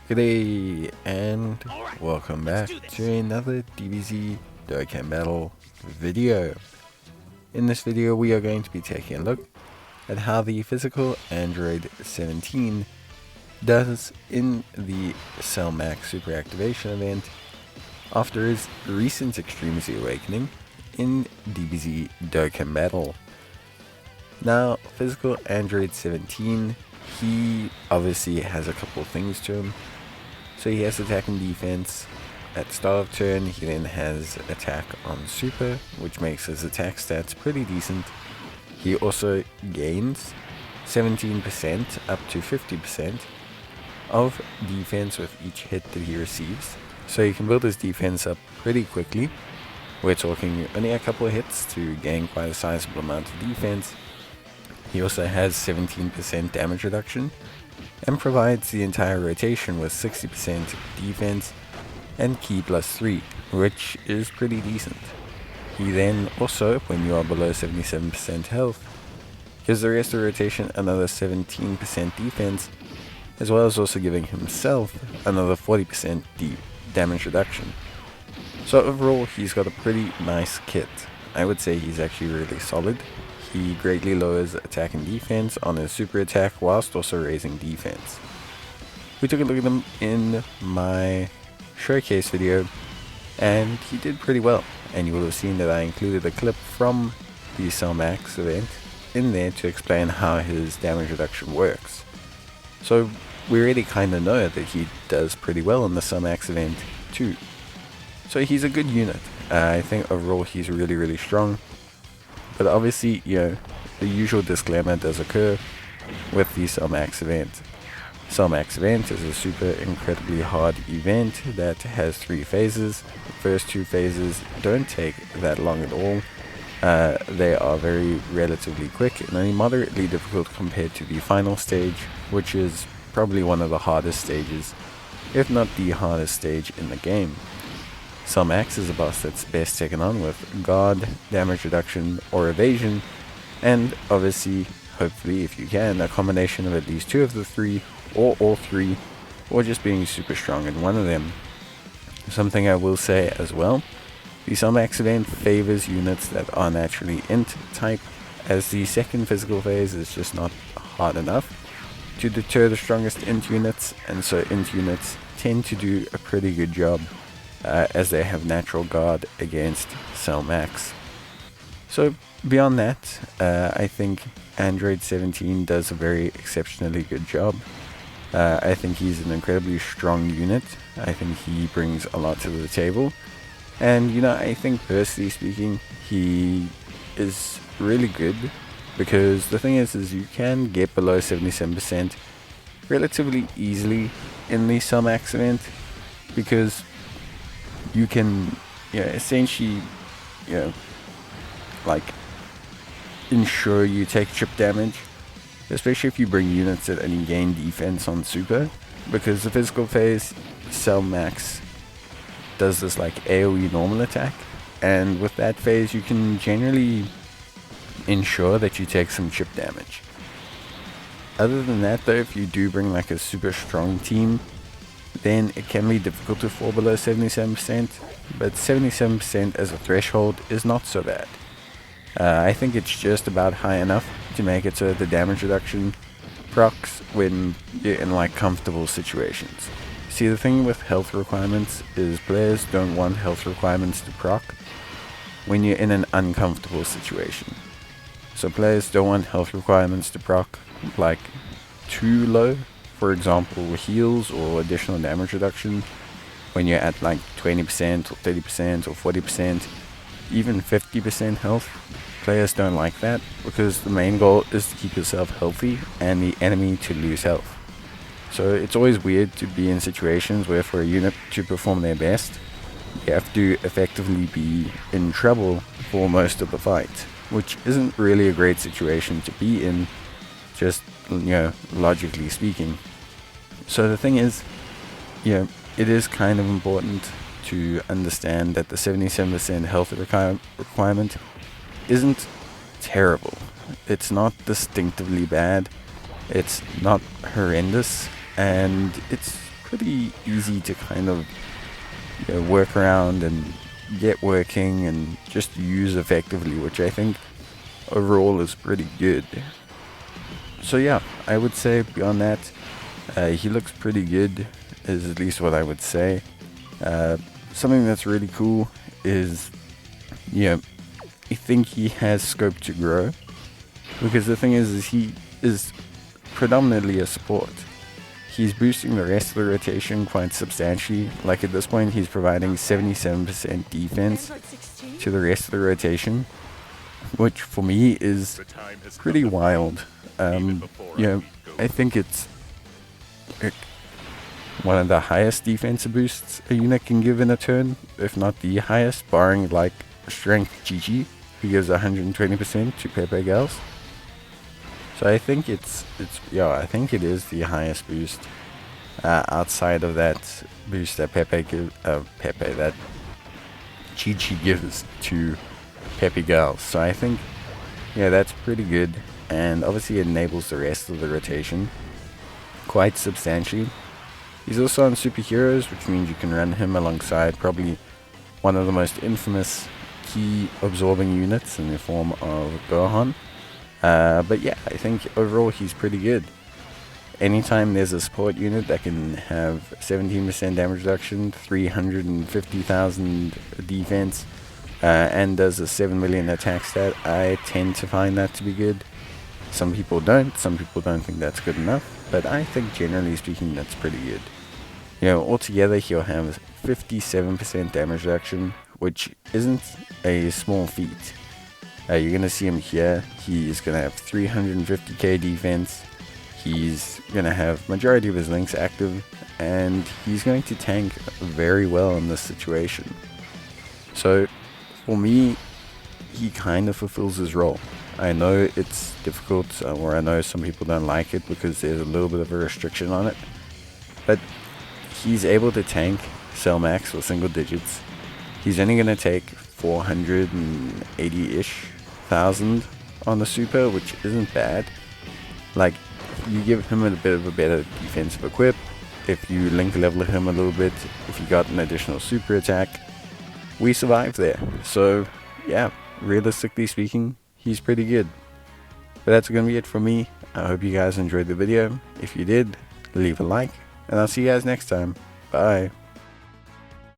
G'day and welcome back to another Dbz Dokkan battle video. In this video we are going to be taking a look at how the physical Android 17 does in the Cell Max Super Activation event after his recent Extremacy Awakening in Dbz Dokkan battle. Now, physical Android 17, he obviously has a couple of things to him. So he has attack and defense. At start of turn, he then has attack on super, which makes his attack stats pretty decent. He also gains 17% up to 50% of defense with each hit that he receives. So he can build his defense up pretty quickly. We're talking only a couple of hits to gain quite a sizable amount of defense. He also has 17% damage reduction and provides the entire rotation with 60% defense and ki +3, which is pretty decent. He then also, when you are below 77% health, gives the rest of the rotation another 17% defense, as well as also giving himself another 40% damage reduction. So overall, he's got a pretty nice kit. I would say he's actually really solid. He greatly lowers attack and defense on his super attack whilst also raising defense. We took a look at him in my showcase video and he did pretty well, and you will have seen that I included a clip from the Cell Max event in there to explain how his damage reduction works. So we already kind of know that he does pretty well in the Cell Max event too. So he's a good unit. I think overall he's really strong. But obviously, the usual disclaimer does occur with the Cell Max event. Cell Max event is a super incredibly hard event that has 3 phases. The first 2 phases don't take that long at all. They are very relatively quick and only moderately difficult compared to the final stage, which is probably one of the hardest stages, if not the hardest stage in the game. Cell Max is a boss that's best taken on with guard, damage reduction, or evasion, and obviously, hopefully if you can, a combination of at least 2 of the 3, or all 3, or just being super strong in one of them. Something I will say as well, the Cell Max event favors units that are naturally int type, as the second physical phase is just not hard enough to deter the strongest int units, and so int units tend to do a pretty good job as they have natural guard against Cell Max. So beyond that, I think Android 17 does a very exceptionally good job. I think he's an incredibly strong unit. I think he brings a lot to the table. And I think personally speaking, he is really good, because the thing is you can get below 77% relatively easily in the Cell Max event, because you can essentially like ensure you take chip damage, especially if you bring units that only gain defense on super, because the physical phase Cell Max does this like AoE normal attack, and with that phase you can generally ensure that you take some chip damage. Other than that though, if you do bring like a super strong team, then it can be difficult to fall below 77%, but 77% as a threshold is not so bad. I think it's just about high enough to make it so the damage reduction procs when you're in like comfortable situations. See, the thing with health requirements is players don't want health requirements to proc when you're in an uncomfortable situation. So players don't want health requirements to proc like too low. For example, heals or additional damage reduction when you're at like 20% or 30% or 40%, even 50% health. Players don't like that, because the main goal is to keep yourself healthy and the enemy to lose health. So it's always weird to be in situations where for a unit to perform their best, you have to effectively be in trouble for most of the fight, which isn't really a great situation to be in, just logically speaking. So the thing is, it is kind of important to understand that the 77% health requirement isn't terrible. It's not distinctively bad, it's not horrendous, and it's pretty easy to kind of, you know, work around and get working and just use effectively, which I think overall is pretty good. So yeah, I would say beyond that, he looks pretty good, is at least what I would say. Something that's really cool is, you know, I think he has scope to grow, because the thing is he is predominantly a support. He's boosting the rest of the rotation quite substantially. Like at this point, he's providing 77% defense to the rest of the rotation, which for me is pretty wild. You know, I think it's one of the highest defensive boosts a unit can give in a turn, if not the highest, barring like Strength GG, who gives 120% to Pepe Gals. So I think I think it is the highest boost outside of that boost that that GG gives to Pepe Gals. So I think, yeah, that's pretty good, and obviously it enables the rest of the rotation quite substantially. He's also on superheroes, which means you can run him alongside probably one of the most infamous key absorbing units in the form of Gohan. But yeah, I think overall he's pretty good. Anytime there's a support unit that can have 17% damage reduction, 350,000 defense, and does a 7 million attack stat, I tend to find that to be good. Some people don't think that's good enough, but I think generally speaking that's pretty good. You know, altogether he'll have 57% damage reduction, which isn't a small feat. You're going to see him here. He's going to have 350k defense. He's going to have majority of his links active, and he's going to tank very well in this situation. So for me, he kind of fulfills his role. I know it's difficult, or I know some people don't like it because there's a little bit of a restriction on it, but he's able to tank cell max with single digits. He's only going to take 480-ish thousand on the super, which isn't bad. Like, you give him a bit of a better defensive equip, if you link level him a little bit, if you got an additional super attack, we survive there. So yeah, realistically speaking, he's pretty good. But that's going to be it from me. I hope you guys enjoyed the video. If you did, leave a like, and I'll see you guys next time. Bye.